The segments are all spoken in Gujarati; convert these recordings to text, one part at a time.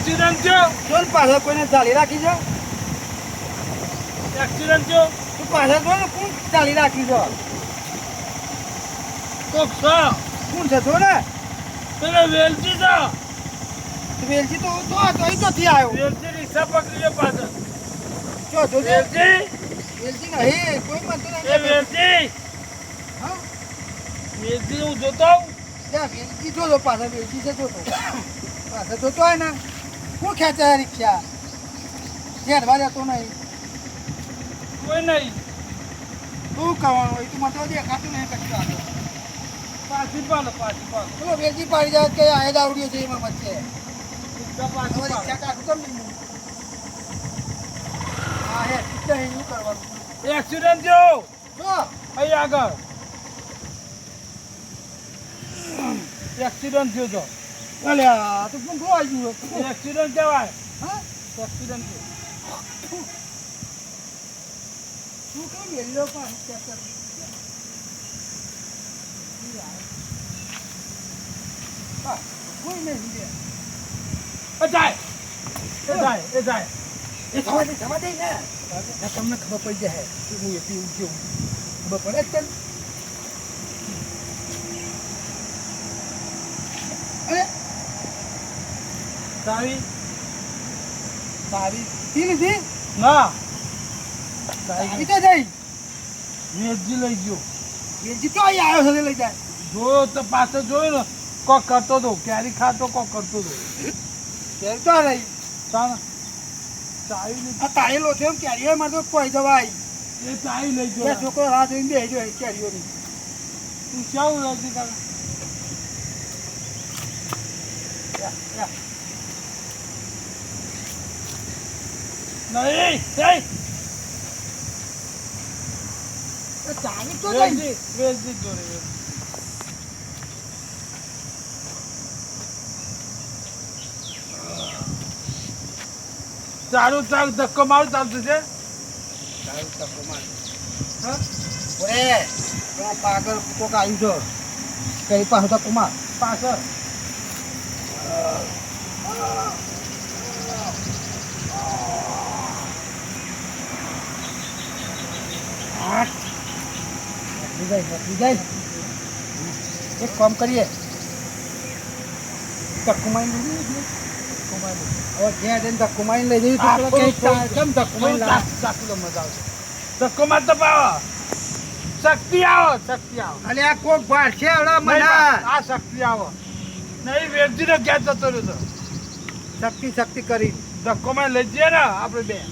એક્સિડન્ટ થયો જોન પાછળ કોઈને ચાલી રાખી છે એક્સિડન્ટ થયો તું પાછળ જો ને કોણ ચાલી રાખી છે કોક છો કોણ છે જો ને પેલા વેલજી છો વેલજી તો અહીં નથી આવ્યો વેલજી રિક્ષા પકડી લે પાછળ જો જોજે વેલજી વેલજી નહીં કોઈ બનતો એ નહીં વેલજી હા વેલજી હું જોતો આવું ત્યાં વેલજી જોજો પાછળ વેલજી છે જોતો પાછળ જોતો હોય ને કોણ ખેંચે રિક્ષા ધ્યાનમાં રહેતો નહીં કોઈ નહીં શું કરવાનું હોય તું મને તો દેખાતું નહીં કશું આગળ પાછી પાલો ચલો વેલજી પાડી જાય કે આ દાવડીઓ છે એમાં વચ્ચે રિક્ષા પાછી હવે રિક્ષા કાઢું તો નહીં હા હે રિક્ષા શું કરવાનું પાલો એક્સિડન્ટ થયો જો અહીં આગળ એક્સિડન્ટ થયો તો અલ્યા તું કોણ આવી ગયું એક્સિડન્ટ કહેવાય હા એક્સિડન્ટ થયો તું કેમ વેલ્યો પણ ટ્રેક્ટર કોઈ નહીં એ જાય એ થવા દે ને તમને ખબર પડી જાય કે હું એથી ઉઠ્યો ખબર પડે જ તને અરે ચાવી પી લીધી ના ચાવી તો જઈ વેચજી લઈ ગયો વેલજી તો અહીં આવ્યો છે લઈ જાય જોયો તો પાછળ જોયો ને કોક કરતો હતો કેરી ખાતો કોક કરતો હતો ત્યારે તો રહી ચાલ ચાવી લઈ આ તાળેલો છે એમ કેરીઓ માં તો કોઈ જવાય એ ચાવી લઈ બે ગયો છોકરો રાહ જોઈને બેસી જાય કેરીઓની તું કેવું રહેતી કાકા નહીં ચાવી તો જઈ વેચજી જોડે ચાલુ ધક્કો મારું ચાલતું છે ઓરે તો પાગલ કોક આવ્યું છે કઈ પાસે તો કુમાર પાછળ એક કામ કરીએ ધક્કુમાઈ લઈ જઈએ હવે જ્યાં જઈને ધક્કુમાઈ લઈ જઈએ કેમ ધક્કુમાઈ ચાકુ મજા આવશે ધક્કો માર તો પાવો શક્તિ આવો અલે આ કોક ભાષે હળા મને આ શક્તિ આવો નહીં વેચી ને ક્યાં જતો રહ્યો તો શક્તિ કરી ધક્કો માં લઈ જઈએ ને આપણે બે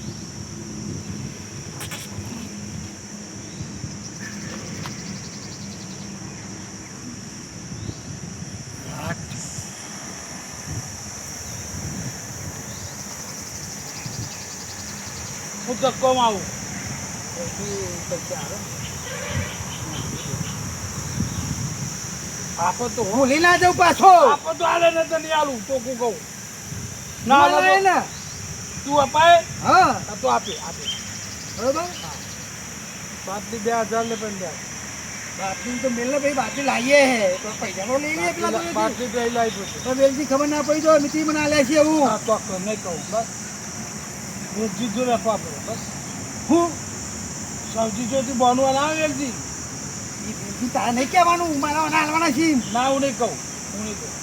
હું ધક્કો માં આવું આપો તો ભૂલી ના જાઉં પાછો આપો તો આલે ને તો નહીં આલું તો હું કહું ના ના લાય ને તું અપાય હા આ તો આપે બરોબર બાટલી 2000 લે પણ દે બાટલી તો મેલ ભાઈ બાટલી લાવીએ હે તો પૈસા નો લઈ લે પેલા તો બાટલી તો લાવી પડશે તો વેલજી ખબર ના પડી તો મિત્રી મને આલે છે એવું હા તો નહીં કહું બસ હું જીજો રાખવા પડે બસ હું સબ્જી જોતી બોનવા ના વેલજી ઈ વેલજી તારે નહીં કહેવાનું મારા હાલવાના છે ના હું નહીં કહું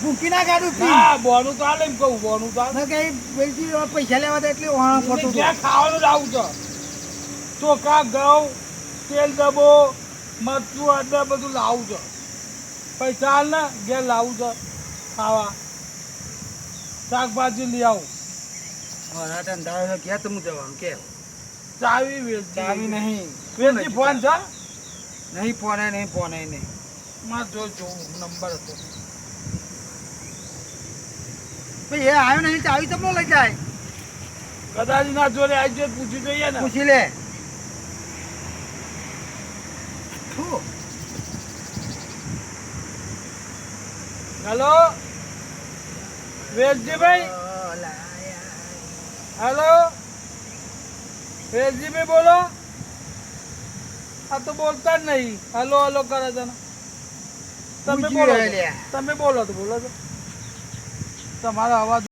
ભૂકી ના કાઢું ના બોનું તો આલે એમ કહું બોનું તો ના કઈ વેલજી પૈસા લેવા દે એટલે વહાં ખોટું ક્યાં ખાવાનું લાવું છે ચોખા ઘઉં તેલ ડબ્બો મરચું આટલા બધું લાવું છે પૈસા હાલ ને ઘેર લાવું છે ખાવા શાકભાજી લઈ આવું મારા ધંધા ક્યાં તમે જવાનું કે ચાવી વેચી ચાવી નહીં વેચી ફોન છે નહીં ફોને નહીં માં જોઉં નંબર હતો ભાઈ એ આવ્યો નહીં ચાવી તમને લઈ જાય કદાચ ના જોડે આવી જાય પૂછી જોઈએ ને પૂછી લે હેલો વેલજીભાઈ હેલો વેલજીભાઈ બોલો આ તો બોલતા જ નહીં હેલો હેલો કરે છે ને તમે બોલો તો બોલો છો તમારો અવાજ